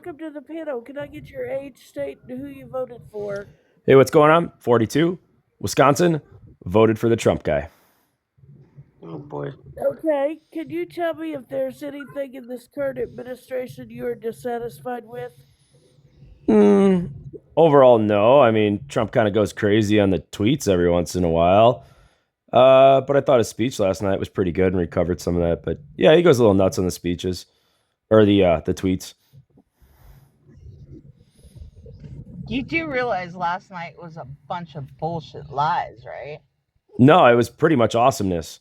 welcome to the panel. Can I get your age, state, and who you voted for? Hey, what's going on? 42, Wisconsin, voted for the Trump guy. Oh boy. Okay, can you tell me if there's anything in this current administration you are dissatisfied with? Overall, no. I mean, Trump kind of goes crazy on the tweets every once in a while. But I thought his speech last night was pretty good and recovered some of that. But yeah, he goes a little nuts on the speeches or the tweets. You do realize last night was a bunch of bullshit lies, right? No, it was pretty much awesomeness.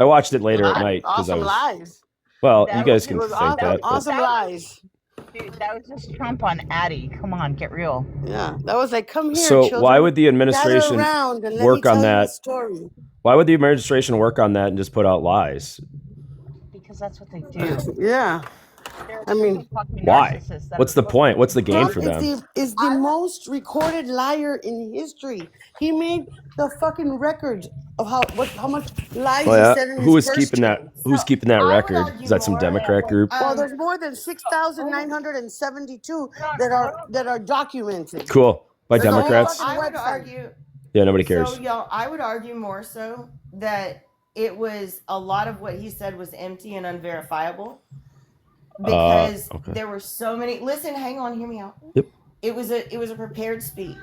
I watched it later at night because Awesome lies. Well, That you guys was- can It was think that. but- awesome lies. Dude, that was just Trump on Addy. Come on, get real. Yeah, that was like, come here, So children. why would the Gather administration around and let work me on tell you a that? story. Why would the administration work on that and just put out lies? Because that's what they do. Yeah. They're I mean, fucking Why? narcissists that What's are the supposed point? to- What's the gain Trump for is them? the most recorded liar in history. He made the fucking record of how much lies Oh, yeah. he said in Who his is first keeping that? term. Who's keeping that I would record? argue Is that some more Democrat group? Well, there's more than 6,972 that are documented. Cool. By There's a whole Democrats? fucking I would website. argue. Yeah, nobody cares. So, y'all, I would argue more so that it was a lot of what he said was empty and unverifiable because okay. there were so many. Listen, hang on, hear me out. Yep. It was a prepared speech,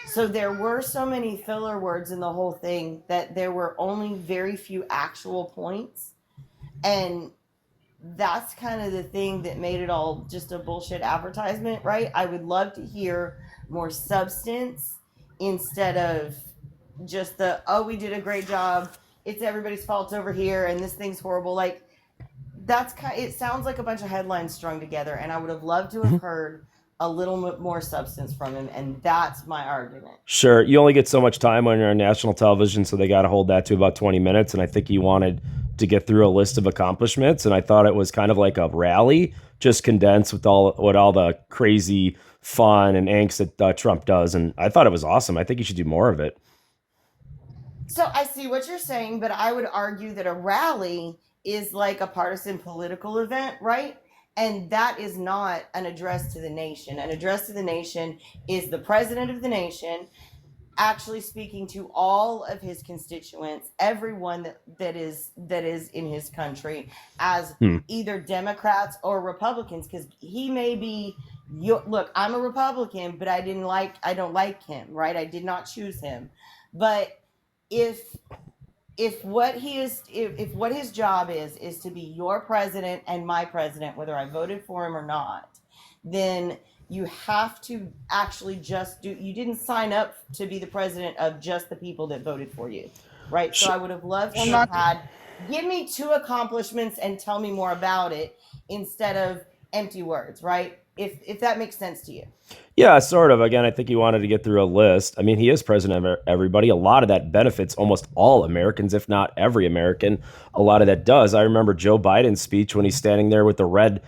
so there were so many filler words in the whole thing that there were only very few actual points, and that's kind of the thing that made it all just a bullshit advertisement, right? I would love to hear more substance instead of just the, oh, we did a great job, it's everybody's fault over here and this thing's horrible. Like, that's kind, it sounds like a bunch of headlines strung together, and I would have loved to have heard a little bit more substance from him, and that's my argument. Sure. You only get so much time when you're on national television, so they got to hold that to about 20 minutes. And I think he wanted to get through a list of accomplishments. And I thought it was kind of like a rally, just condensed with all the crazy fun and angst that Trump does. And I thought it was awesome. I think he should do more of it. So I see what you're saying, but I would argue that a rally is like a partisan political event, right? And that is not an address to the nation. An address to the nation is the president of the nation actually speaking to all of his constituents, everyone that is in his country, as either Democrats or Republicans, because he may be, look, I'm a Republican, but I don't like him, right? I did not choose him. But if what his job is to be your president and my president, whether I voted for him or not, then you have to actually you didn't sign up to be the president of just the people that voted for you, right? So I would have loved to have had, give me 2 accomplishments and tell me more about it instead of empty words, right? If that makes sense to you. Yeah, sort of. Again, I think he wanted to get through a list. I mean, he is president of everybody. A lot of that benefits almost all Americans, if not every American. A lot of that does. I remember Joe Biden's speech when he's standing there with the red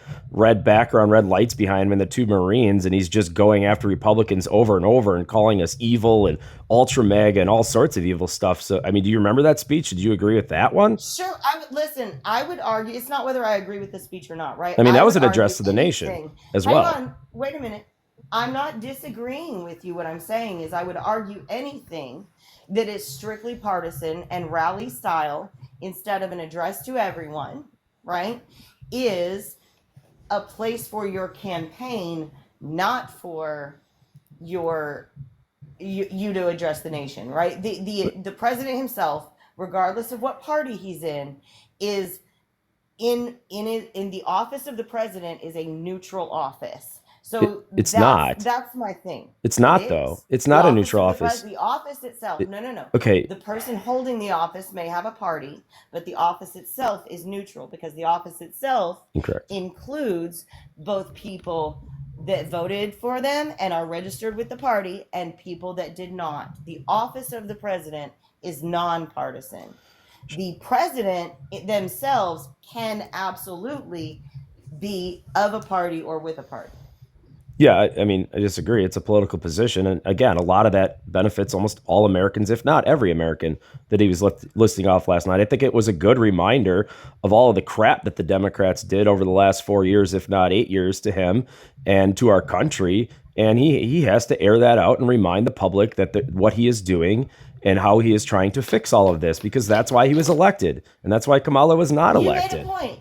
background, red lights behind him, and the 2 Marines, and he's just going after Republicans over and over and calling us evil and ultra mega and all sorts of evil stuff. So, I mean, do you remember that speech? Did you agree with that one? Sure. I would argue, it's not whether I agree with the speech or not, right? I mean, that was would an address argue to the nation anything. as Hang well. on, wait a minute. I'm not disagreeing with you. What I'm saying is I would argue anything that is strictly partisan and rally style instead of an address to everyone, right, is a place for your campaign, not for you to address the nation, right? The president himself, regardless of what party he's in, is in the office of the president is a neutral office. So it's not. That's my thing. It's not, though. It's not a neutral office. The office itself. No. Okay. The person holding the office may have a party, but the office itself is neutral because the office itself includes both people that voted for them and are registered with the party and people that did not. The office of the president is nonpartisan. The president themselves can absolutely be of a party or with a party. Yeah, I mean, I disagree. It's a political position. And again, a lot of that benefits almost all Americans, if not every American, that he was listing off last night. I think it was a good reminder of all of the crap that the Democrats did over the last 4 years, if not 8 years, to him and to our country. And he has to air that out and remind the public that what he is doing and how he is trying to fix all of this, because that's why he was elected. And that's why Kamala was not You elected. made a point.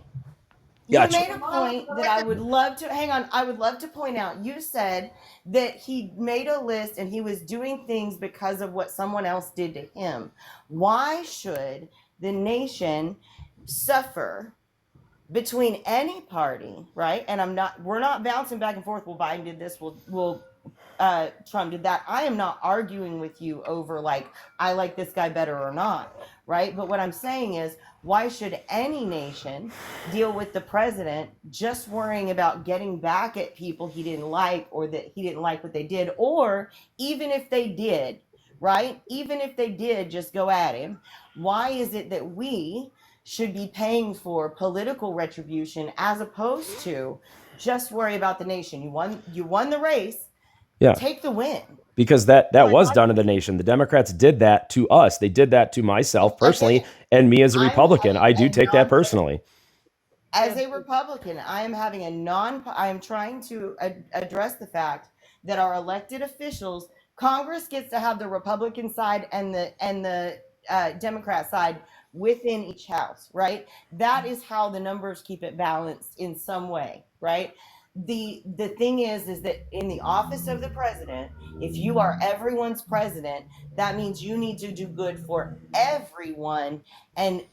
Yeah, You made a point that I would love to hang on. I would love to point out. You said that he made a list and he was doing things because of what someone else did to him. Why should the nation suffer between any party, right? And we're not bouncing back and forth. Well, Biden did this. Trump did that. I am not arguing with you over like, I like this guy better or not, right? But what I'm saying is, why should any nation deal with the president just worrying about getting back at people he didn't like, or that he didn't like what they did, or even if they did, right? Even if they did just go at him, why is it that we should be paying for political retribution as opposed to just worry about the nation? You won the race. Yeah. Take the win. Because that was done to the nation. The Democrats did that to us. They did that to myself personally and me as a Republican. I do take that personally. As a Republican, I am trying to address the fact that our elected officials, Congress gets to have the Republican side and the Democrat side within each house, right? That is how the numbers keep it balanced in some way, right? The thing is that in the office of the president, if you are everyone's president, that means you need to do good for everyone. And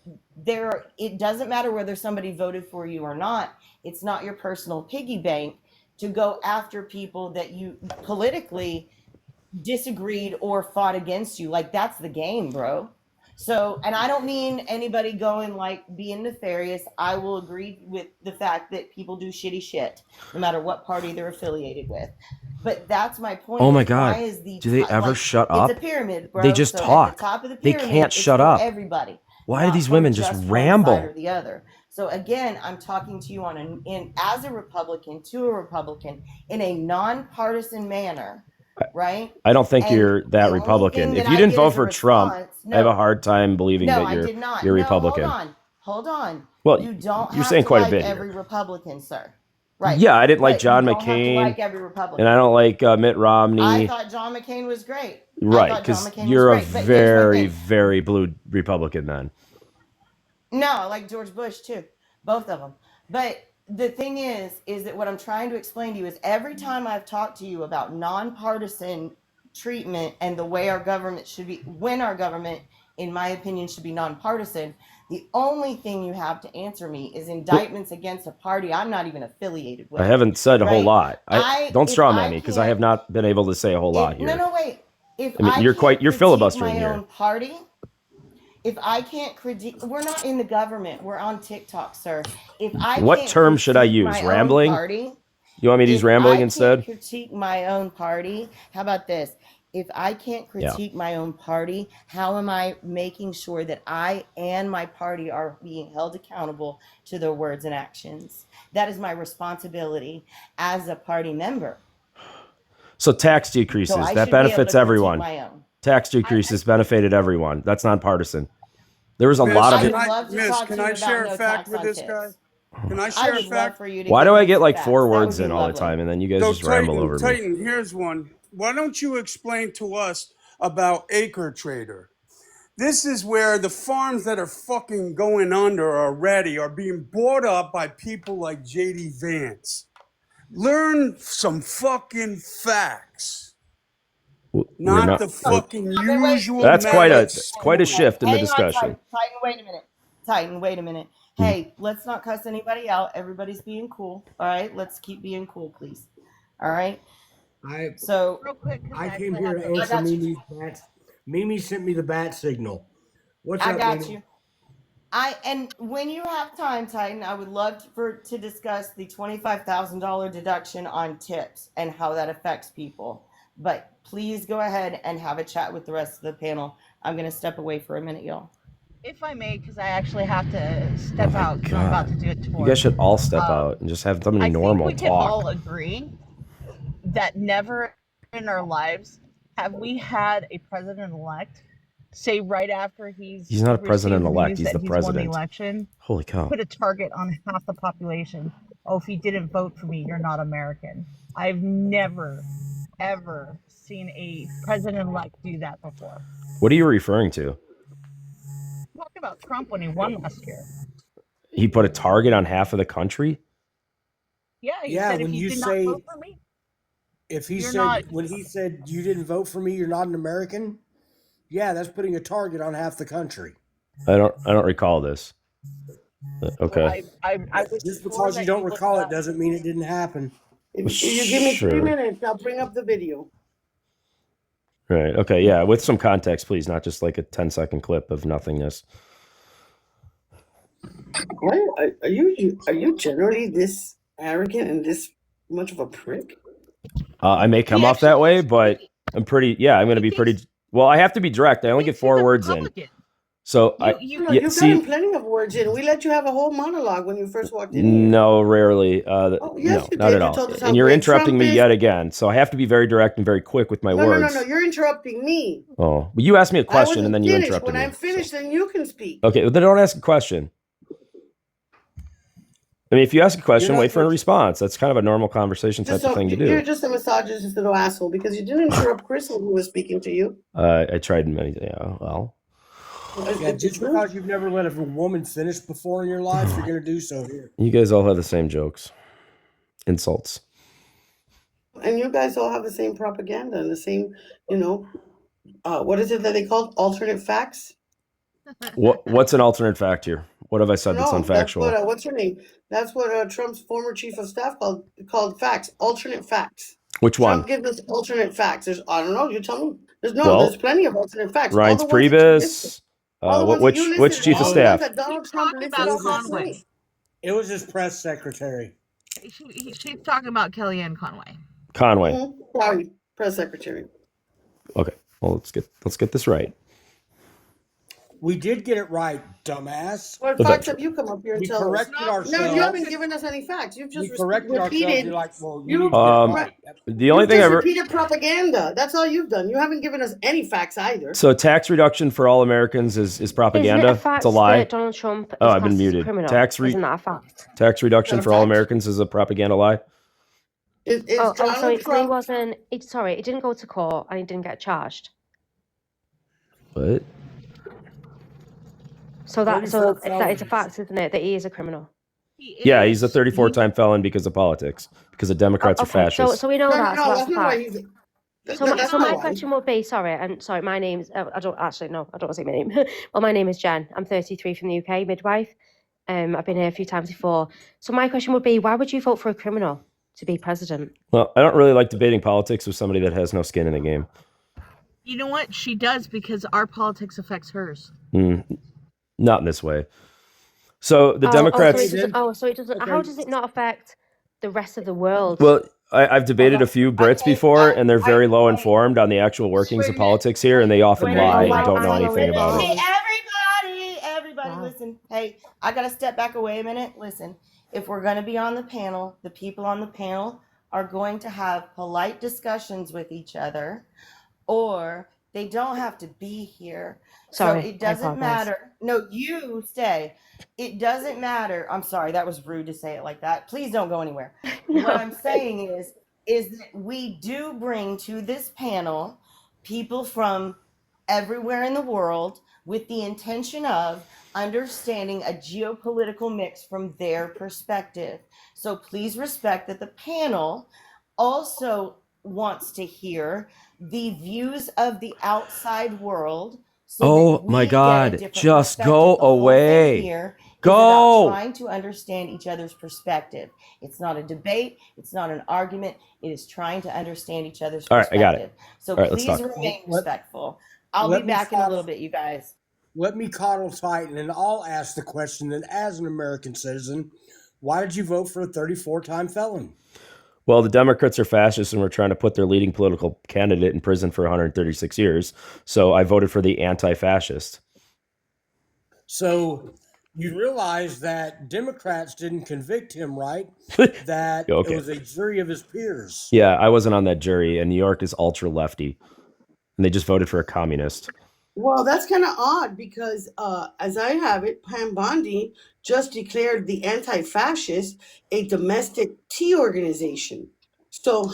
it doesn't matter whether somebody voted for you or not. It's not your personal piggy bank to go after people that you politically disagreed or fought against you. Like, that's the game, bro. So, and I don't mean anybody going like being nefarious. I will agree with the fact that people do shitty shit, no matter what party they're affiliated with. But that's my point. Oh my God. Do they ever shut up? It's a pyramid, bro. They just talk. At the top of the They pyramid, can't shut up. Everybody. Why do these women just ramble? One side or the other. So again, I'm talking to you as a Republican, to a Republican, in a nonpartisan manner. Right? I don't think you're that Republican. If you didn't vote for Trump, I have a hard time believing that you're Republican. Hold on. Well, you're saying quite a bit. Every Republican, sir. Right. Yeah, I didn't like John McCain. Like every Republican. And I don't like Mitt Romney. I thought John McCain was great. Right, because you're a very, very blue Republican then. No, I like George Bush too. Both of them. But the thing is that what I'm trying to explain to you is every time I've talked to you about nonpartisan treatment and the way our government should be, when our government, in my opinion, should be nonpartisan, the only thing you have to answer me is indictments against a party I'm not even affiliated with. I haven't said a whole lot. Don't straw man me, because I have not been able to say a whole lot here. No, wait. You're filibustering here. My own party. If I can't critique, we're not in the government. We're on TikTok, sir. What term should I use? Rambling? You want me to use rambling instead? If I can't critique my own party, how about this? If I can't critique my own party, how am I making sure that I and my party are being held accountable to their words and actions? That is my responsibility as a party member. So tax decreases, that benefits everyone. Tax decreases benefited everyone. That's nonpartisan. There was a lot of it. Can I share a fact with this guy? Can I share a fact? Why do I get like 4 words in all the time and then you guys just ramble over me? Titan, here's one. Why don't you explain to us about Acre Trader? This is where the farms that are fucking going under already are being bought up by people like J.D. Vance. Learn some fucking facts. Not the fucking usual. That's quite a shift in the discussion. Titan, wait a minute. Hey, let's not cuss anybody out. Everybody's being cool. All right, let's keep being cool, please. All right. Real quick, I came here to answer Mimi's bat. Mimi sent me the bat signal. What's up, I got Mimi? you. And when you have time, Titan, I would love to discuss the $25,000 deduction on tips and how that affects people. But please go ahead and have a chat with the rest of the panel. I'm going to step away for a minute, y'all. If I may, because I actually have to step out because I'm about to do it tomorrow. You guys should all step out and just have somebody normal I think we talk. can all agree that never in our lives have we had a president-elect say right after He's not a received president-elect. news He's that the he's won the president. election, Holy cow. put a target on half the population. Oh, if you didn't vote for me, you're not American. I've never, ever seen a president-elect do that before. What are you referring to? Talk about Trump when he won last year. He put a target on half of the country? Yeah, he Yeah, said if when you you did say- not vote for me, If he You're said not- when he said you didn't vote for me, you're not an American. Yeah, that's putting a target on half the country. I don't recall this. Okay. I was Just sure because that you don't looked recall up. it doesn't mean it didn't happen. If you give me 3 Sure. minutes, I'll bring up the video. Right. Okay. Yeah. With some context, please, not just like a 10-second clip of nothingness. Why are you generally this arrogant and this much of a prick? I may come He off that actually way, thinks- but I'm pretty. Yeah, I'm going to be pretty. Well, I have to be direct. I only get He's 4 a words in. Republican. So No, yeah, you've gotten plenty of words in. We let you have a whole monologue when you first walked in here. No, rarely. Oh, yes, No, you not did. at You all. told us how And you're great interrupting Trump me is. yet again. So I have to be very direct and very quick with my No, words. no. You're interrupting me. Oh, well, you asked me a I question wasn't and then you finished. interrupted When me. I'm finished, then you can speak. Okay, well, then don't ask a question. I mean, if you ask a question, not wait for a supposed- response. That's kind of a normal conversation type of thing to You're do. just a misogynist little asshole because you didn't interrupt Chris when he was speaking to you. I tried many. Yeah, well, Yeah, just because you've never let a woman finish before in your life, you're going to do so here. you guys all have the same jokes, insults. And you guys all have the same propaganda and the same, what is it that they call alternate facts? What's an alternate fact here? What have I said that's No, unfactual? That's what, what's her name? That's what Trump's former chief of staff called facts, alternate facts. Which one? Trump gives us alternate facts. I don't know. You tell me. Well, There's plenty of alternate facts. Reince All the ones that you listed. Priebus. All the ones that you Which listed chief are of all the ones staff? that Donald Trump Talking listed about as last Conway. night. It was his press secretary. She's talking about Kellyanne Conway. Conway. Sorry, press secretary. Okay. Well, let's get this right. We did get it right, dumbass. What But facts that- have you come up here and We tell us? corrected No, ourselves. you haven't given us any facts. You've We just corrected ourselves. repeated. You're like, well, You- you need to get it right. The only You've thing just I repeated propaganda. That's all you've done. You haven't given us any facts either. so tax reduction for all Americans is propaganda. Isn't it a fact It's a lie. that Donald Trump is Oh, I've been classed as a muted. criminal? Tax Isn't that a fact? Tax reduction Is that a for all fact? Americans is a propaganda lie. Is So Donald he Trump? wasn't. Sorry, it didn't go to court and he didn't get charged. What? So that 34 that is a felonies. fact, isn't it? That he is a criminal. Yeah, he's a 34-time felon because of politics. Because the Democrats are Okay, fascists. so we know that. So No, that's that's a not why fact. he's. So, That's so not my why. question would be, sorry, my name's, I don't actually know, I don't want to say my name. Well, my name is Jen. I'm 33 from the UK, midwife. I've been here a few times before. So my question would be, why would you vote for a criminal to be president? Well, I don't really like debating politics with somebody that has no skin in the game. You know what? She does because our politics affects hers. Not in this way. So the Oh, Democrats. so it doesn't. How does it not affect the rest of the world? Well, I've debated a few Brits before, and they're very low informed on the actual workings of politics here, and they often lie and don't know anything about Hey, it. everybody, Wow. listen. Hey, I gotta step back away a minute. Listen, if we're gonna be on the panel, the people on the panel are going to have polite discussions with each other, or they don't have to be here. Sorry, So it I doesn't apologize. matter. No, you stay. It doesn't matter. I'm sorry, that was rude to say it like that. Please don't go anywhere. No. What I'm saying is that we do bring to this panel people from everywhere in the world with the intention of understanding a geopolitical mix from their perspective. So please respect that the panel also wants to hear the views of the outside world. So Oh that we my get a God, different just perspective. go The whole thing away. here is Go. about trying to understand each other's perspective. It's not a debate. It's not an argument. It is trying to understand each other's All right, I perspective. got it. So All right, let's please talk. remain Let- respectful. I'll let be me back in a stop. little bit, you guys. Let me coddle Titan, and I'll ask the question that, as an American citizen, why did you vote for a 34-time felon? Well, the Democrats are fascists and we're trying to put their leading political candidate in prison for 136 years. So I voted for the anti-fascist. So You realize that Democrats didn't convict him, right? That Okay. it was a jury of his peers. Yeah, I wasn't on that jury, and New York is ultra lefty, and they just voted for a communist. Well, that's kind of odd because, as I have it, Pam Bondi just declared the anti-fascist a domestic tea organization. So,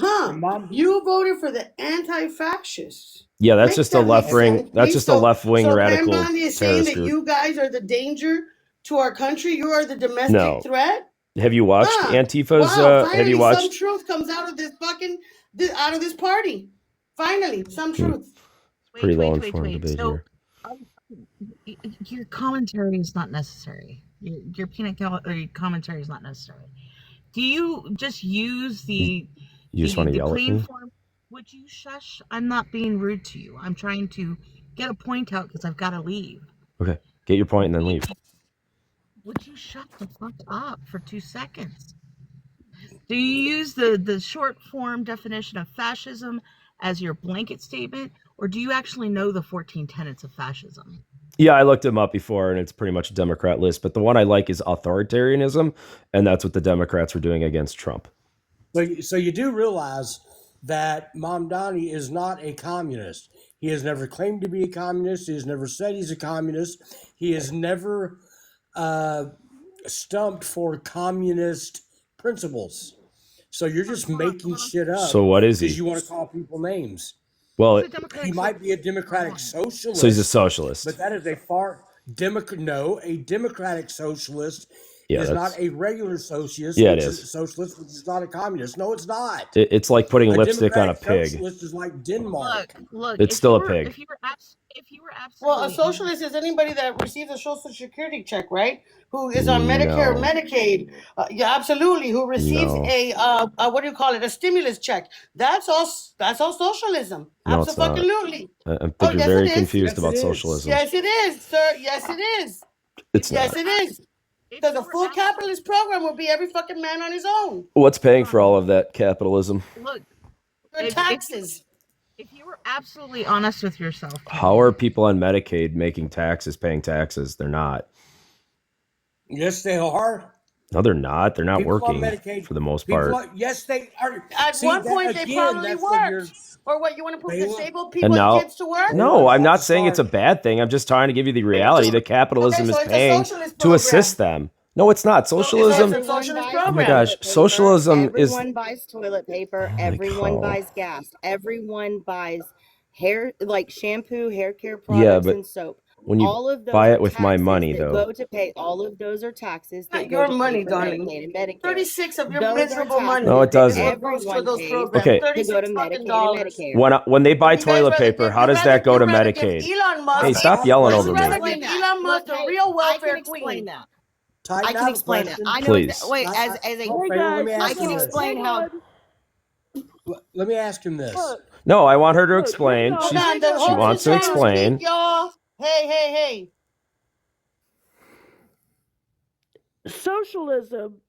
you voted for the anti-fascists. Yeah, that's Makes just a that make left wing. sense, That's please? just a left wing So Pam radical Bondi is saying terrorist that group. you guys are the danger to our country. You are the domestic No. threat. Have you watched Antifa's? Wow, Have you finally watched? some truth comes out of this out of this party. Finally, some truth. Pretty well informed debate here. Your commentary is not necessary. Your commentary is not necessary. Do you just use the You just want to the yell at plain me? form? Would you shush? I'm not being rude to you. I'm trying to get a point out because I've got to leave. Okay, get your point and then leave. Would you shut the fuck up for 2 seconds? Do you use the short form definition of fascism as your blanket statement, or do you actually know the 14 tenets of fascism? Yeah, I looked them up before, and it's pretty much a Democrat list. But the one I like is authoritarianism, and that's what the Democrats were doing against Trump. So you do realize that Mamdani is not a communist. He has never claimed to be a communist. He has never said he's a communist. He has never stumped for communist principles. So you're just making shit up. So what is he? Because you want to call people names. Well, he might be a democratic socialist. So he's a socialist. But that is a a democratic socialist is not a regular socialist. Yeah, it is. Socialist, which is not a communist. No, it's not. It's like putting lipstick on a pig. Socialist is like Denmark. Look, it's still a pig. If you were absolutely Well, a socialist is anybody that receives a social security check, right? Who is on Medicare or Medicaid? Yeah, absolutely. Who receives a what do you call it? A stimulus check. That's all socialism. No, absolutely. I think you're very confused about socialism. Yes, it is, sir. Yes, it is. It's yes, it is. Because a full capitalist program would be every fucking man on his own. What's paying for all of that capitalism? Look, taxes. If you were absolutely honest with yourself. How are people on Medicaid making taxes, paying taxes? They're not. Yes, they are. No, they're not. They're not People working Medicaid, for the most part. Yes, they are. At one point, they probably worked. Or what, you want to put disabled people and kids to work? No, I'm not saying it's a bad thing. I'm just trying to give you the reality that capitalism is paying to assist them. No, it's not. Socialism. Oh my gosh, socialism is. Everyone buys toilet paper. Everyone buys gas. Everyone buys hair, like shampoo, hair care products, and soap. When you all of those buy it with my money, though, go to pay. All of those are taxes. Not your money, darling. 36 of your miserable money. No, it doesn't. Okay. When they buy toilet paper, how does that go to Medicaid? Hey, stop yelling over me. Elon Musk, the real welfare queen. I can explain that. I know. Please. Wait, I can explain how. Let me ask him this. No, I want her to explain. She wants to explain. Hey. Socialism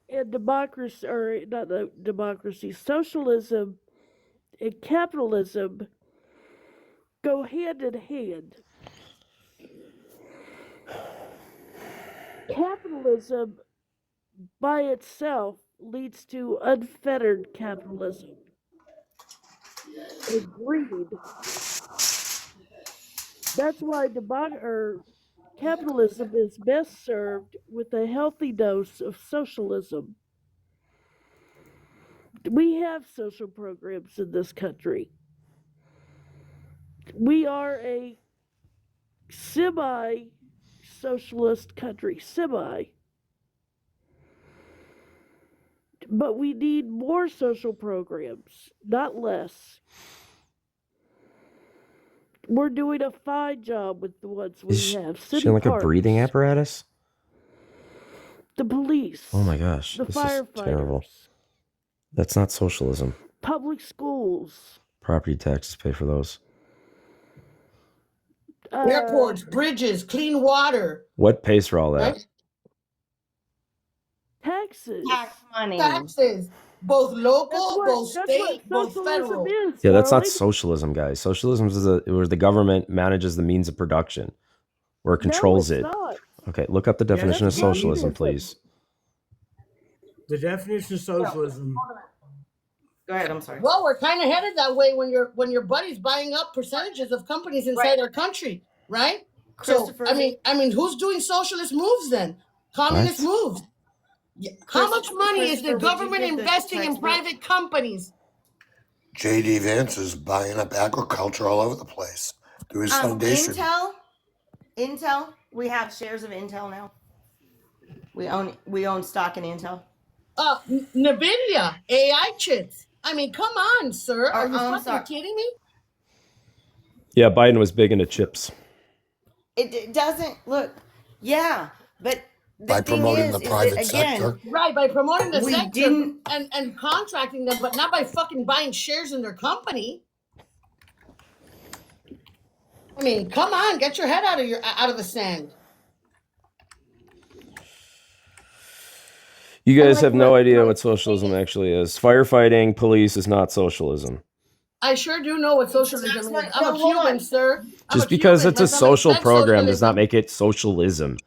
and democracy, or not democracy, socialism and capitalism go hand in hand. Capitalism by itself leads to unfettered capitalism and greed. That's why capitalism is best served with a healthy dose of socialism. We have social programs in this country. We are a semi-socialist country, but we need more social programs, not less. We're doing a fine job with the ones we have. Is she like a breathing apparatus? The police. Oh my gosh, the this firefighters. Is terrible. That's not socialism. Public schools. Property taxes pay for those. Airports, bridges, clean water. What pays for all that? Right? Taxes. Tax money. Taxes. Both local, both state, both federal. Yeah, that's not socialism, guys. Socialism is where the government manages the means of production, where it controls it. Okay, look up the definition of that's fine. socialism, please. The definition of socialism. Go ahead. I'm sorry. Well, we're kind of headed that way when your buddy's buying up percentages of companies inside our country, right? So Christopher, I mean, who's doing socialist moves then? Communist moves. How much money is the Christopher, would you government get the investing in textbook? private companies? J.D. Vance is buying up agriculture all over the place through his foundation. Intel. We have shares of Intel now. We own stock in Intel. Nvidia, AI chips. I mean, come on, sir. Are you fucking kidding me? Yeah, Biden was big into chips. It doesn't look. Yeah, but By promoting the private sector. Right, by promoting the We sector didn't- and contracting them, but not by fucking buying shares in their company. I mean, come on, get your head out of the sand. You guys have no idea what socialism actually is. Firefighting, police is not socialism. I sure do know what socialism is. I'm a Cuban, sir. Just because it's a social program does not make it socialism.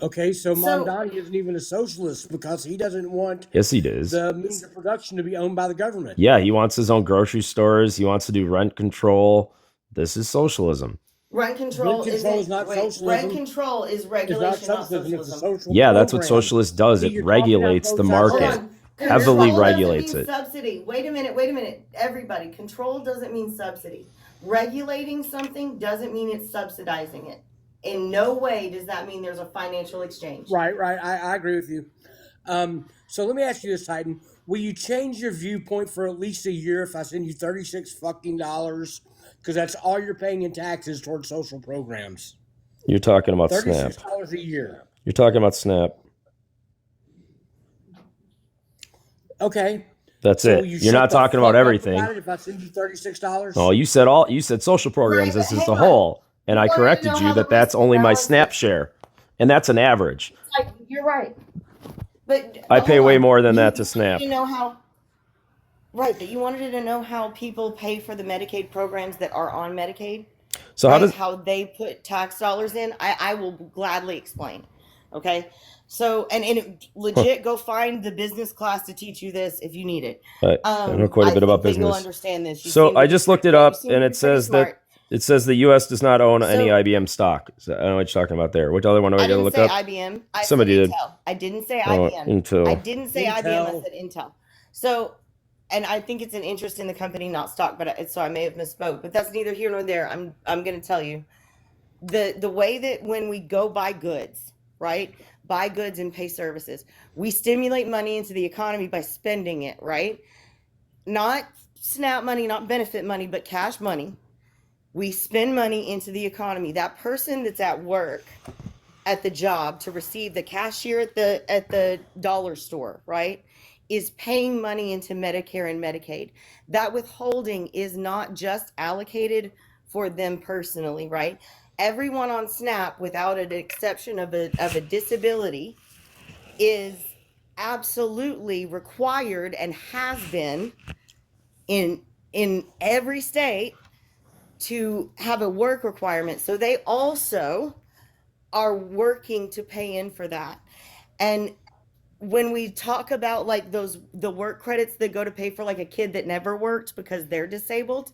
Okay, so Mamdani isn't even a socialist because he doesn't want Yes, he does. the means of production to be owned by the government. Yeah, he wants his own grocery stores. He wants to do rent control. This is socialism. Rent control is not socialism. Rent control is It's regulation, not not socialism. It's a socialism. social Yeah, that's what program. socialist does. See, It you're talking regulates about the both market. sides. Hold on. Heavily Control regulates doesn't mean it. Subsidy. Wait a minute. Everybody, control doesn't mean subsidy. Regulating something doesn't mean it's subsidizing it. In no way does that mean there's a financial exchange. Right. I agree with you. So let me ask you this, Titan. Will you change your viewpoint for at least a year if I send you $36 fucking dollars? Because that's all you're paying in taxes towards social programs. You're talking about Snap. $36 a year. You're talking about Snap. Okay. That's So it. you You're shut not the talking fuck about up everything. about it if I send you $36? Oh, you said social programs. Right, This is hang the on. whole, and You I wanted to corrected know you how the that that's risk only my balance Snap is. share, and that's an average. You're right. But I pay hold way on. more than that to You Snap. wanted to know how. Right, but you wanted to know how people pay for the Medicaid programs that are on Medicaid. So Right? How they put tax dollars in. I will gladly explain. Okay. So legit go find the business class to teach you this if you need it. I know quite a bit about think that you'll business. understand this. You So seem to I be just looked it pretty- you up, seem to and be it pretty says smart. the U.S. does not own any So- IBM stock. So I don't know what you're talking about there. Which other one do I I got to didn't look say up? IBM. I Somebody said did. Intel. I didn't say Oh, IBM. Intel. I didn't say IBM. I Intel. said Intel. So, and I think it's an interest in the company, not stock. But so I may have misspoke. But that's neither here nor there. I'm going to tell you the way that when we go buy goods, right? Buy goods and pay services, we stimulate money into the economy by spending it, right? Not SNAP money, not benefit money, but cash money. We spend money into the economy. That person that's at work at the job to receive the cashier at the dollar store, right, is paying money into Medicare and Medicaid. That withholding is not just allocated for them personally, right? Everyone on SNAP, without an exception of a disability, is absolutely required and has been in every state to have a work requirement. So they also are working to pay in for that. And when we talk about like the work credits that go to pay for like a kid that never worked because they're disabled,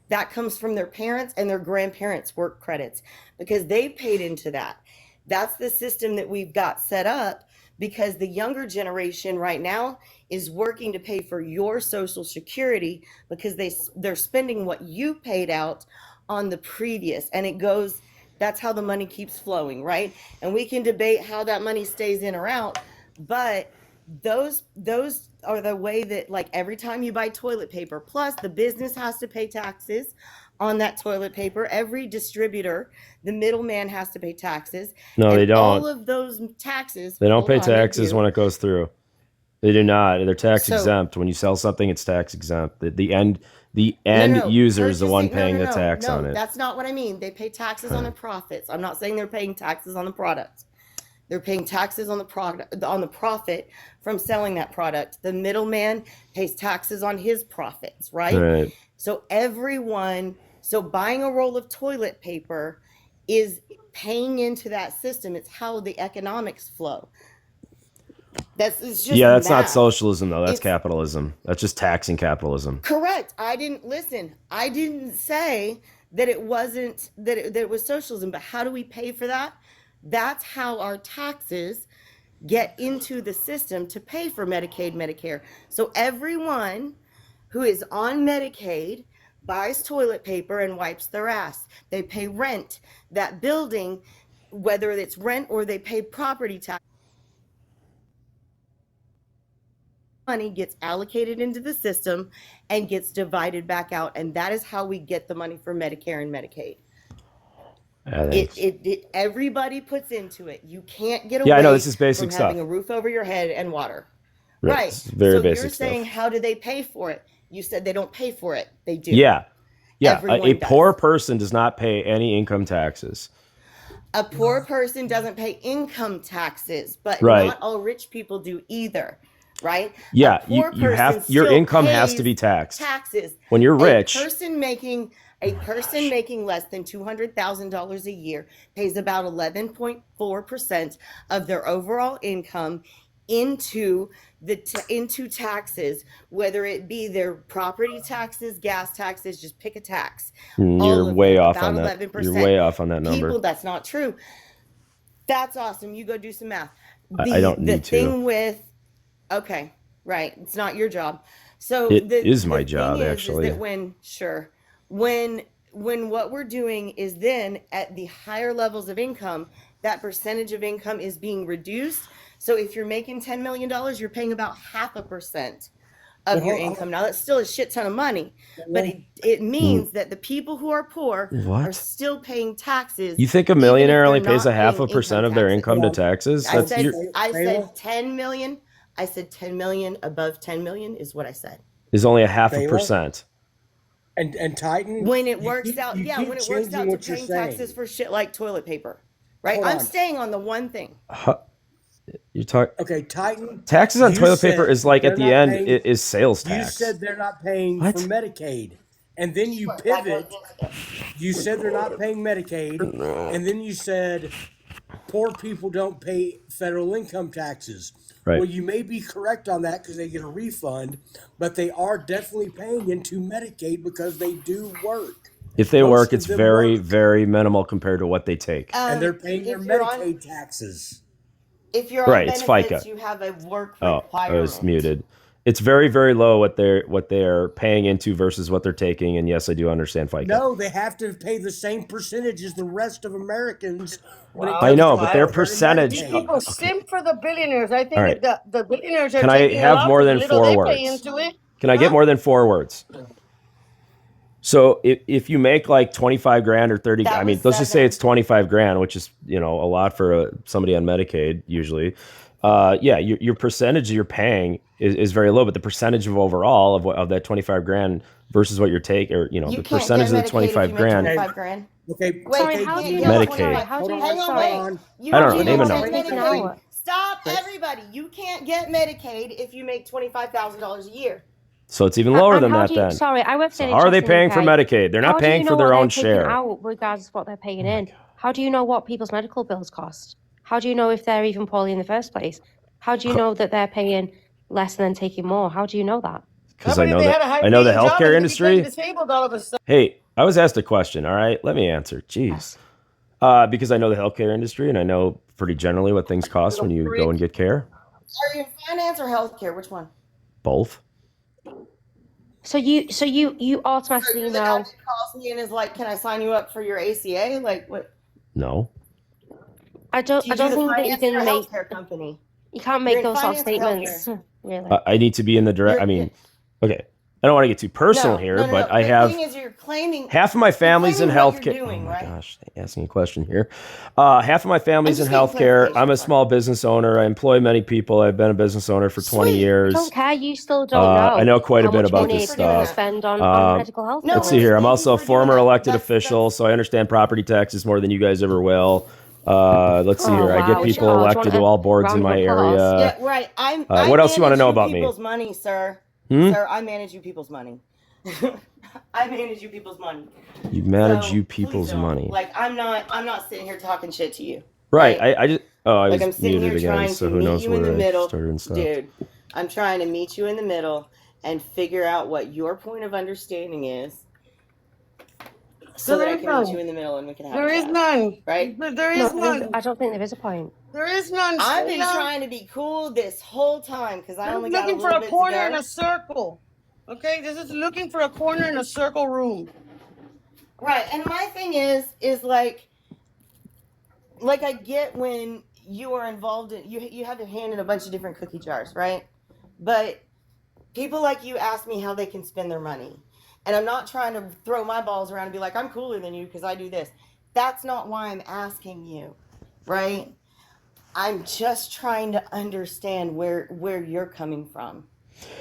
that comes from their parents and their grandparents' work credits because they paid into that. That's the system that we've got set up because the younger generation right now is working to pay for your Social Security because they're spending what you paid out on the previous, and it goes. That's how the money keeps flowing, right? And we can debate how that money stays in or out, but those are the way that, like, every time you buy toilet paper, plus the business has to pay taxes on that toilet paper. Every distributor, the middleman, has to pay taxes. No, and they don't. all of those taxes. They don't hold pay on, they taxes do. when it goes through. They do not. They're tax So- exempt. When you sell something, it's tax exempt. The end No, user is the one purchasing- paying the tax on it. That's not what I mean. They pay taxes on their profits. I'm not saying they're paying taxes on the product. They're paying taxes on the product, on the profit from selling that product. The middleman pays taxes on his profits, right? Right. So buying a roll of toilet paper is paying into that system. It's how the economics flow. It's just that's not math. socialism though. That's It's capitalism. That's just taxing capitalism. correct. I didn't say that it wasn't that it was socialism, but how do we pay for that? That's how our taxes get into the system to pay for Medicaid, Medicare. So everyone who is on Medicaid buys toilet paper and wipes their ass. They pay rent. That building, whether it's rent or they pay property tax, money gets allocated into the system and gets divided back out. And that is how we get the money for Medicare and Medicaid. Everybody puts into it. You can't get away I know this is basic from stuff. having a roof over your head and water. Right. It's very so basic you're saying, stuff. how do they pay for it? You said they don't pay for it. They do. Yeah. Everyone A does. poor person does not pay any income taxes. A poor person doesn't pay income taxes, but Right. not all rich people do either. Right? Yeah, A poor you have person your still income has to pays be taxed. taxes. When you're rich, A person making less than $200,000 a year pays about 11.4% of their overall income into into taxes, whether it be their property taxes, gas taxes, just pick a tax. you're way off on that. 11%. You're way off on that number. People, that's not true. That's awesome. You go do some math. I don't need the thing to. with okay, right. It's not your job. So It the is my thing job, is actually. that when what we're doing is then at the higher levels of income, that percentage of income is being reduced. So if you're making $10 million, you're paying about 0.5% of your income. Now that's still a shit ton of money, but it means that the people who are poor What? are still paying taxes. You think a even if millionaire they're only pays not a half paying a percent of their taxes. income to taxes? I That's said your, I said 10 million. I said 10 million. Above 10 million is what I said. is only a half a Baylor? percent. And Titan, When it works out, you yeah, keep when it works changing out to what you're paying saying. taxes for shit like toilet paper, right? Hold I'm on. staying on the one thing. You talk Okay, Titan. taxes on you toilet paper said is like at they're the not end paying- is sales You tax. said they're not paying What? for Medicaid, and then you pivot. You said they're not paying Medicaid, and then you said poor people don't pay federal income taxes. Right. Well, you may be correct on that because they get a refund, but they are definitely paying into Medicaid because they do work. If they Most work, of it's them very, work. very minimal compared to what they take. And they're paying their if you're on- Medicaid taxes. If you're Right, on it's benefits, FICA. you have a work Oh, requirement. I was muted. It's very, very low what they're paying into versus what they're taking. And yes, I do understand FICA. No, they have to pay the same percentage as the rest of Americans. when it Wow. comes I know, to but their Medicare and percentage- These Medicaid. people simp for the billionaires. I think All right. the billionaires are Can I taking have a lot more for the than little 4 they words? pay into it. Can I get Huh? more than 4 words? So if you make like 25 grand or 30, That I mean, was let's just say 7. it's 25 grand, which is, a lot for somebody on Medicaid usually. Your percentage you're paying is very low, but the percentage of overall of that 25 grand versus what you're taking, or, You the can't percentage get of the Medicaid 25 if you make grand. 25 grand. Okay. Wait, Sorry, you how can't do you get know? Medicaid. Sorry, how do you Hang know? on, Sorry. wait. You I don't know, can't name a get number. Taken Medicaid. out. Stop, everybody. You can't get Medicaid if you make $25,000 a year. So it's even lower And than how that do you, then. sorry, I work for So the how are they NHS in the paying for UK. Medicaid? They're How not do you paying know for their what own they're taking share. out regardless of what they're paying in? How do you know what people's medical bills cost? How do you know if they're even poorly in the first place? How do you know that they're paying less and then taking more? How do you know that? Because How I about know if they that had a I know the high-paying job healthcare and industry. became disabled all of a sudden? Hey, I was asked a question. All right, let me answer. Jeez. Because I know the healthcare industry and I know pretty generally what things cost when you go and get care. Are you in finance or healthcare? Which one? Both. So you So automatically you're the guy know. that calls me and is like, "Can I sign you up for your ACA?" Like, what? No. I don't Do you think do the that you finance or can make. healthcare company? You can't You're make in those sort of finance or statements. Really. I need to be in the direct. I mean, okay. I don't want to get too personal here, but I the have thing is, you're claiming half of my family's in claiming what healthcare. you're doing, Oh my right? gosh, asking a question here. Half of my family's in just getting healthcare. clarification, I'm a sorry. small business owner. I employ many people. I've been a business owner for 20 Sweet. years. Don't care. You still don't know. I know quite a how bit much about money this it's gonna stuff. spend on medical health. No, Let's see really, here. I'm thank also you a for doing former that. elected That's- official, so I understand property taxes more than you guys ever will. Let's see Oh, here. I get wow. people Wow. elected to all boards in Round of my applause. area. Yeah, right. I what else you wanna manage know about me? people's money, sir. Hmm? Sir, I manage you people's money. I manage you people's money. You manage So you please people's don't. money. Like I'm not sitting here talking shit to you. Right. Right? I just I Like was I'm sitting muted here again, trying so to who meet knows you in the where I middle. started and stopped. Dude, I'm trying to meet you in the middle and figure out what your point of understanding is so that I can meet you in the middle and we can have There a is chat. none. Right? There is none. I don't think there is a point. There is none. I've been Sheila. trying to be cool this whole time because I This is only got a looking for little a bit corner to in go. a circle. Okay, this is looking for a corner in a circle room. Right. And my thing is like I get when you are involved in you have your hand in a bunch of different cookie jars, right? But people like you ask me how they can spend their money. And I'm not trying to throw my balls around and be like, I'm cooler than you because I do this. That's not why I'm asking you, right? I'm just trying to understand where you're coming from.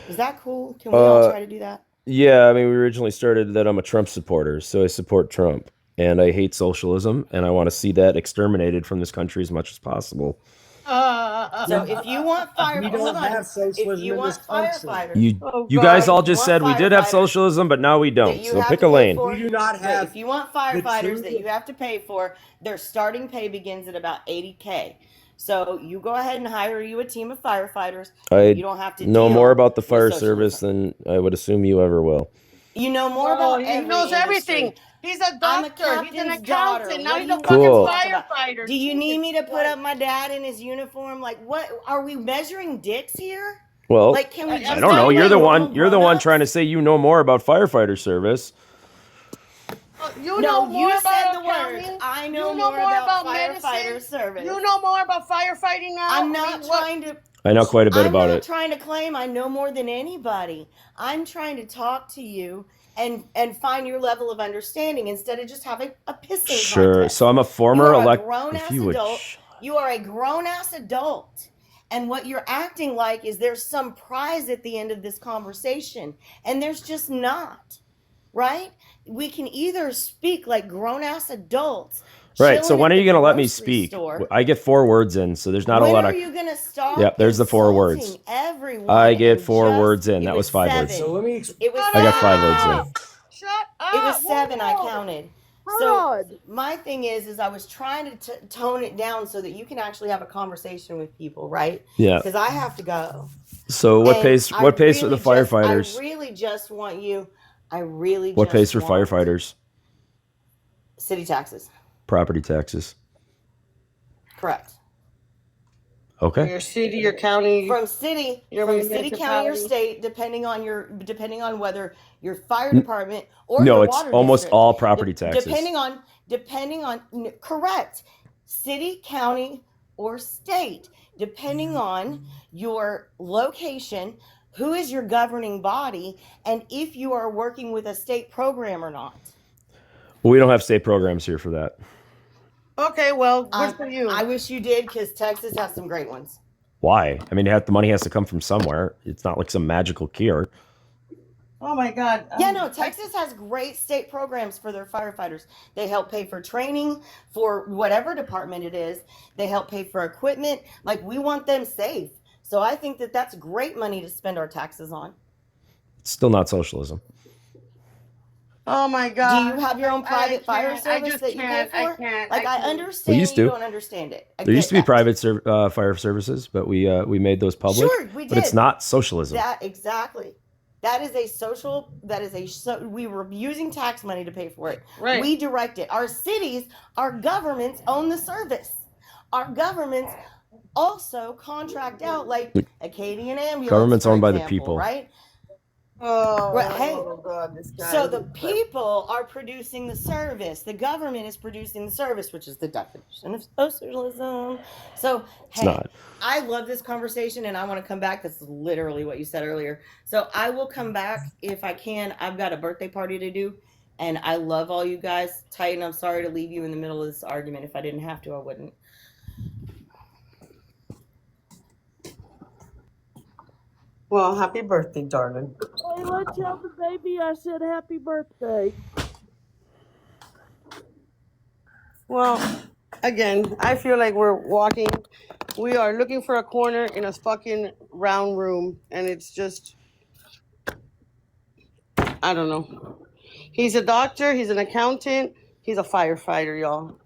Is that cool? Can we all try to do that? Yeah, I mean, we originally started that I'm a Trump supporter, so I support Trump, and I hate socialism, and I want to see that exterminated from this country as much as possible. So if you want We don't have if socialism you in want this country. firefighters, You guys all if you just want said we did have firefighters socialism, but now we that don't. you So have pick to a pay lane. for, We do not but have if you want the firefighters that true. you have to pay for, their starting pay begins at about $80K. So you go ahead and hire you a team of firefighters. You I don't have to know deal more about the with fire socialism. service than I would assume you ever will. You know more Oh, about he every knows industry. everything. He's a I'm a doctor. He's an captain's daughter. accountant. Now What he's do a you fucking Cool. talk about? firefighter. Do you need Jesus me to put Christ. up my dad in his uniform? Like, what are we measuring dicks here? Well, Like, can we just I don't know. be You're the normal one. You're the one grown-ups? trying to say you know more about firefighter service. You No, know you more said about the words. accounting. I know You know more more about about firefighter medicine. service. You know more about firefighting now. I'm not trying to. I know quite a bit I'm about not it. trying to claim I know more than anybody. I'm trying to talk to you and find your level of understanding instead of just having a pissing Sure. contest. So I'm a You former are a elect. grown If ass you would. adult. You are a grown ass adult. And what you're acting like is there's some prize at the end of this conversation. And there's just not. Right? We can either speak like grown ass adults. Right. So chilling when at are you the going to let me grocery speak? store. I get 4 words in, so there's not When a lot are of. you gonna stop? Yep, there's the 4 words. insulting Everyone I get and 4 just- words in. it That was 5 words. seven. So let me It was I got 5 seven. words in. Shut up. It was 7. I Whoa. counted. Hold So on. my thing is I was trying to tone it down so that you can actually have a conversation with people, right? Yeah. Because I have to go. So what And pays? I What pays for really the firefighters? I really just want you. I really. What just pays for want firefighters? City taxes. Property taxes. Correct. Okay. Your city, your county. From city, Your from city, county, or municipality. state, depending on whether your fire department or No, your it's water almost district. all property taxes. Depending on correct, city, county, or state, depending on your location, who is your governing body, and if you are working with a state program or not. We don't have state programs here for that. Okay, well, good for you. I wish you did, because Texas has some great ones. Why? I mean, the money has to come from somewhere. It's not like some magical cure. Oh my God. Yeah, no, Texas has great state programs for their firefighters. They help pay for training for whatever department it is. They help pay for equipment. Like, we want them safe. So I think that that's great money to spend our taxes on. It's still not socialism. Oh my Do God. you have your own private fire service that you pay for? I can't. Like, I can't. understand We used you to. don't understand it. I There used get to be that. private fire services, but we made those public. Sure, we But it's did. not socialism. That exactly. That is a social. We were using tax money to pay for it. Right. We direct it. Our cities, our governments own the service. Our governments also contract out, like Acadian Ambulance. Government's for owned by the example, people. right? Oh, Right, hey, God, this guy. So the people are producing the service. The government is producing the service, which is the definition of socialism. So, hey, not. I love this conversation and I want to come back. That's literally what you said earlier. So I will come back if I can. I've got a birthday party to do and I love all you guys. Titan, I'm sorry to leave you in the middle of this argument. If I didn't have to, I wouldn't. Well, happy birthday, darling. Layla, tell the baby I said happy birthday. Well, again, I feel like we are looking for a corner in a fucking round room, and it's just, I don't know. He's a doctor. He's an accountant. He's a firefighter, y'all.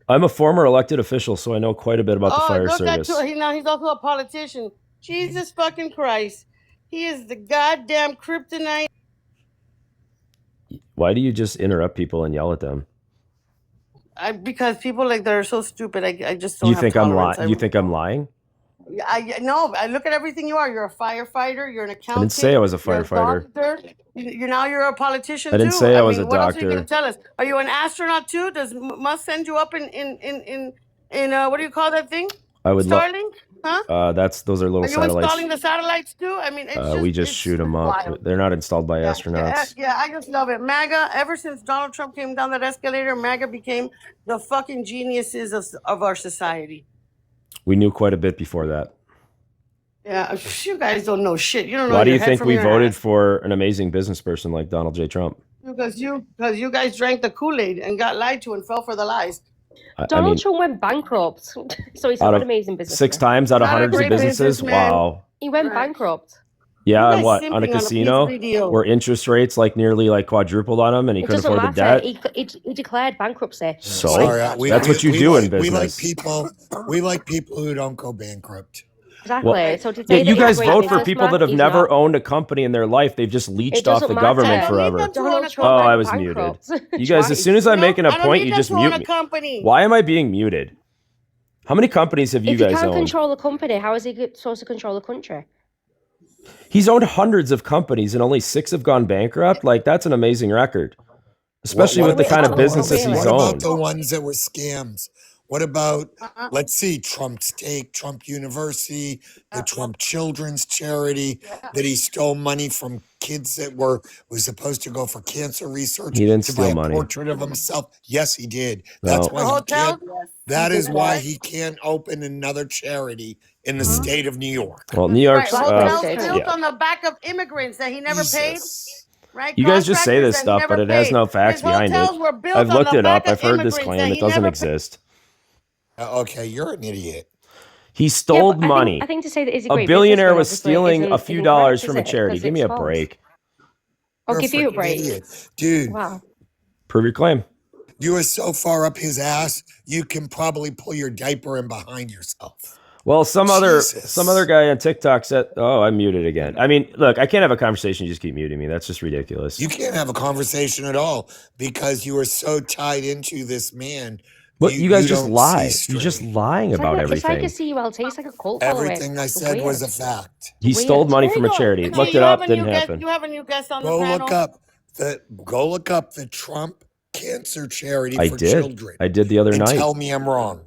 I'm a former elected official, so I know quite a bit about the fire service. Now he's also a politician. Jesus fucking Christ. He is the goddamn kryptonite. Why do you just interrupt people and yell at them? Because people like that are so stupid. I just don't You have think I'm tolerance. lying? You think I'm lying? No, I look at everything you are. You're a firefighter. You're an I accountant. didn't say I was a You're firefighter. doctor. You're a politician I didn't too. say I was a what else are you doctor. gonna tell us? Are you an astronaut too? Does Musk send you up in what do you call that thing? I would love. Starlink? Huh? Those are little Are you satellites. installing the satellites too? I mean, We just shoot them up. wild. They're not installed by astronauts. Yeah, I just love it. MAGA, ever since Donald Trump came down that escalator, MAGA became the fucking geniuses of our society. We knew quite a bit before that. Yeah, you guys don't know shit. You don't know. Why do your you head think from we your voted ass. for an amazing business person like Donald J. Trump? Because you guys drank the Kool-Aid and got lied to and fell for the lies. Donald Trump went bankrupt, so he's not an amazing businessman. 6 times out of Not a hundreds of great businesses? businessman. Wow. He went bankrupt. Yeah, You and guys what? simping On a on a casino P3 deal. where interest rates nearly quadrupled on him and he It couldn't doesn't afford the matter. debt? He declared bankruptcy. So Sorry, that's what you do in We like business. people who don't go bankrupt. Exactly. Well, so to Yeah, say you that he's a guys great vote for people businessman, that have he's never not. owned a company in their life. They've just leached off the doesn't government matter. forever. Donald Trump Oh, went I was bankrupt. muted. You guys, as soon as I'm making a point, you just mute me. Company. Why am I being muted? How many companies have you If he guys can't owned? control a company, how is he supposed to control a country? He's owned hundreds of companies and only 6 have gone bankrupt. Like, that's an amazing record, especially with the kind of businesses he's What about owned. the ones that were scams? What about, let's see, Trump Steak, Trump University, the Trump Children's Charity, that he stole money from kids that was supposed to go for cancer research. He didn't to steal buy a money. portrait of himself. Yes, he did. No. That's why he can't. That is why Yes. he can't open another charity in the state of New York. Well, New York's. Hotels built yeah. on the back of immigrants that he never paid. Right? You guys just say this Contractors that he stuff, but never it has paid. no facts His behind it. hotels were built I've on looked the it up. back I've of heard this immigrants claim. that It he doesn't never paid. exist. Okay, you're an idiot. He stole money. I think to say that he's a A great billionaire businessman, was obviously, stealing a isn't few incorrect, dollars is from a it? charity. Because Give me it's a false. break. I'll You're give you a freaking break. idiot. Dude, Wow. Prove your claim. you are so far up his ass, you can probably pull your diaper in behind yourself. Well, some other Jesus. guy on TikTok said, "Oh, I'm muted again." I mean, look, I can't have a conversation. You just keep muting me. That's just ridiculous. You can't have a conversation at all because you are so tied into this man. But you guys just don't lie. see You're just straight. lying It's about like everything. it's like a CULT. It's like a cult following. Everything I It's said was a weird. fact. He stole Weird. money from a charity. Hey, Looked you it have up. a new Didn't guest. happen. You have a new guest on the Go panel. look up the Trump Cancer Charity I for did. Children. I did the other and night. tell me I'm wrong.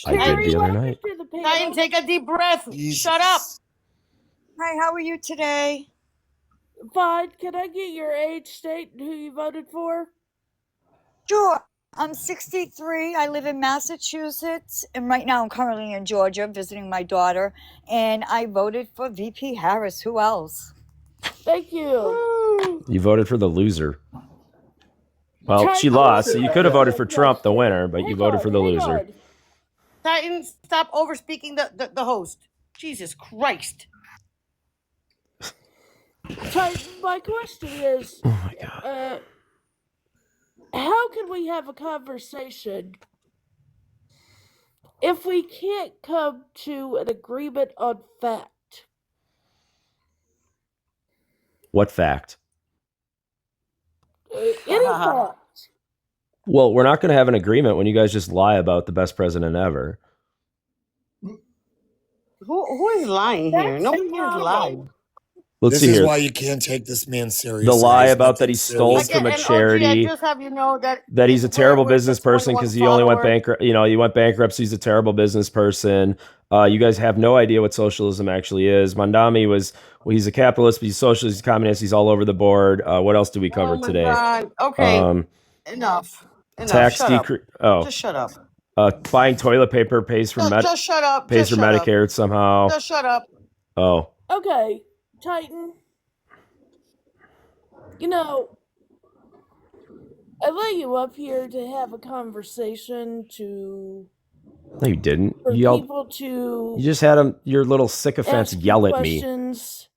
I did the other night. Titan, take a deep breath. Jesus. Shut up. Hi, how are you today? Fine. Can I get your age, state, and who you voted for? Sure. I'm 63. I live in Massachusetts, and right now I'm currently in Georgia visiting my daughter, and I voted for VP Harris. Who else? Thank you. You voted for the loser. Well, she lost, so you could have voted for Trump, the winner, but you voted for the loser. Titan, stop overspeaking the host. Jesus Christ. Titan, my question is, Oh my God. how can we have a conversation if we can't come to an agreement on fact? What fact? Any fact. Well, we're not going to have an agreement when you guys just lie about the best president ever. Who is lying here? Nobody here is lying. Let's This see is here. why you can't take this man seriously. The lie There's about that nothing he stole serious. from a And OG, charity, I just have you know that he's a terrible we're business just person 21 because he only went follower. bankrupt. You know, he went bankrupt. So he's a terrible business person. You guys have no idea what socialism actually is. Mandami he's a capitalist, but he's socialist, he's communist, he's all over the board. What else do we cover Oh my today? God. Okay. Tax Enough. Shut up. decrease. Oh, Just shut up. buying toilet paper pays for Just shut up. pays Just for shut up. Medicare somehow. Just shut up. Oh, Okay, Titan. You know, I let you up here to have a conversation no, you didn't. for You yelled. people to You just had your little sycophants ask yell you at me. questions.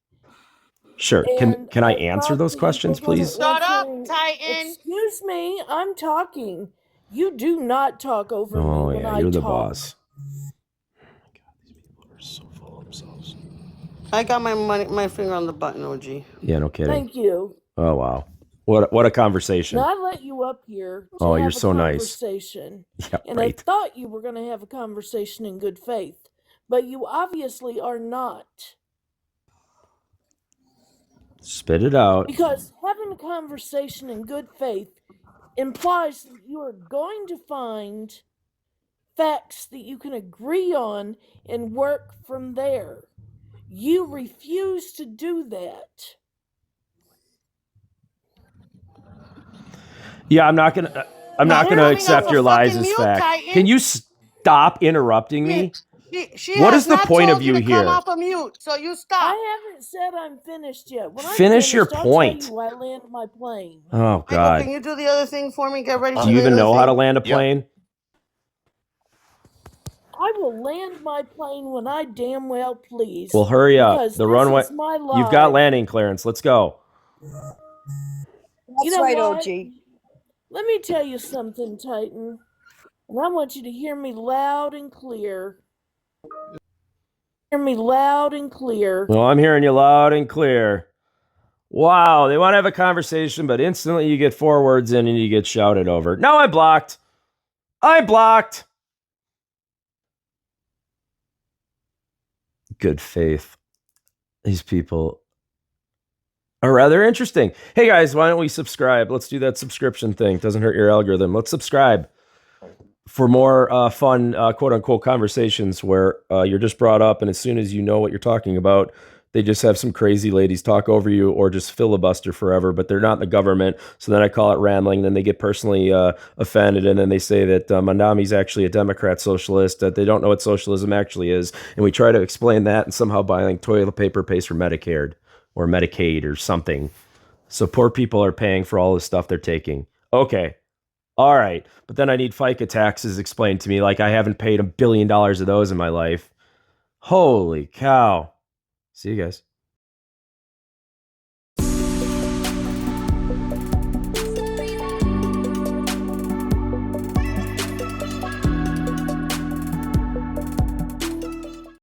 Sure. And Can I I'm answer not those the questions, equivalent please? Shut up, answering. Titan. Excuse me, I'm talking. You do not talk over me Oh when yeah, I you're the talk. boss. These people are so full of themselves. I got my finger on the button, OG. Yeah, no kidding. Thank you. Oh wow. What a conversation. Now, I let you up here to Oh, you're have a so nice. conversation. Yeah, And I right. thought you were going to have a conversation in good faith. But you obviously are not. Spit it out. Because having a conversation in good faith implies that you are going to find facts that you can agree on and work from there. You refuse to do that. Yeah, I'm not gonna Stop coming off accept a your lies fucking as mute, fact. Titan. Can you stop interrupting me? She What has is the not point of told you you to come here? off a mute, so you stop. I haven't said I'm finished yet. When I'm Finish your finished, I'll tell point. you why I land my plane. Oh Michael, can God. you do the other thing for me? Get ready for Do you the even other know how to thing. land a plane? I will land my plane when I damn well please. Well, hurry up. Because The this runway. is my life. You've got landing clearance. Let's go. That's You know right, what? OG. Let me tell you something, Titan. And I want you to hear me loud and clear. Hear me loud and clear. Well, I'm hearing you loud and clear. Wow, they want to have a conversation, but instantly you get 4 words in and you get shouted over. No, I blocked. I blocked. Good faith. These people are rather interesting. Hey guys, why don't we subscribe? Let's do that subscription thing. Doesn't hurt your algorithm. Let's subscribe for more fun, quote unquote, conversations where you're just brought up, and as soon as you know what you're talking about, they just have some crazy ladies talk over you or just filibuster forever, but they're not in the government. So then I call it rambling. Then they get personally offended. And then they say that Mandami's actually a Democrat socialist, that they don't know what socialism actually is. And we try to explain that and somehow buying toilet paper pays for Medicare or Medicaid or something. So poor people are paying for all the stuff they're taking. Okay. All right. But then I need FICA taxes explained to me like I haven't paid $1 billion of those in my life. Holy cow. See you guys.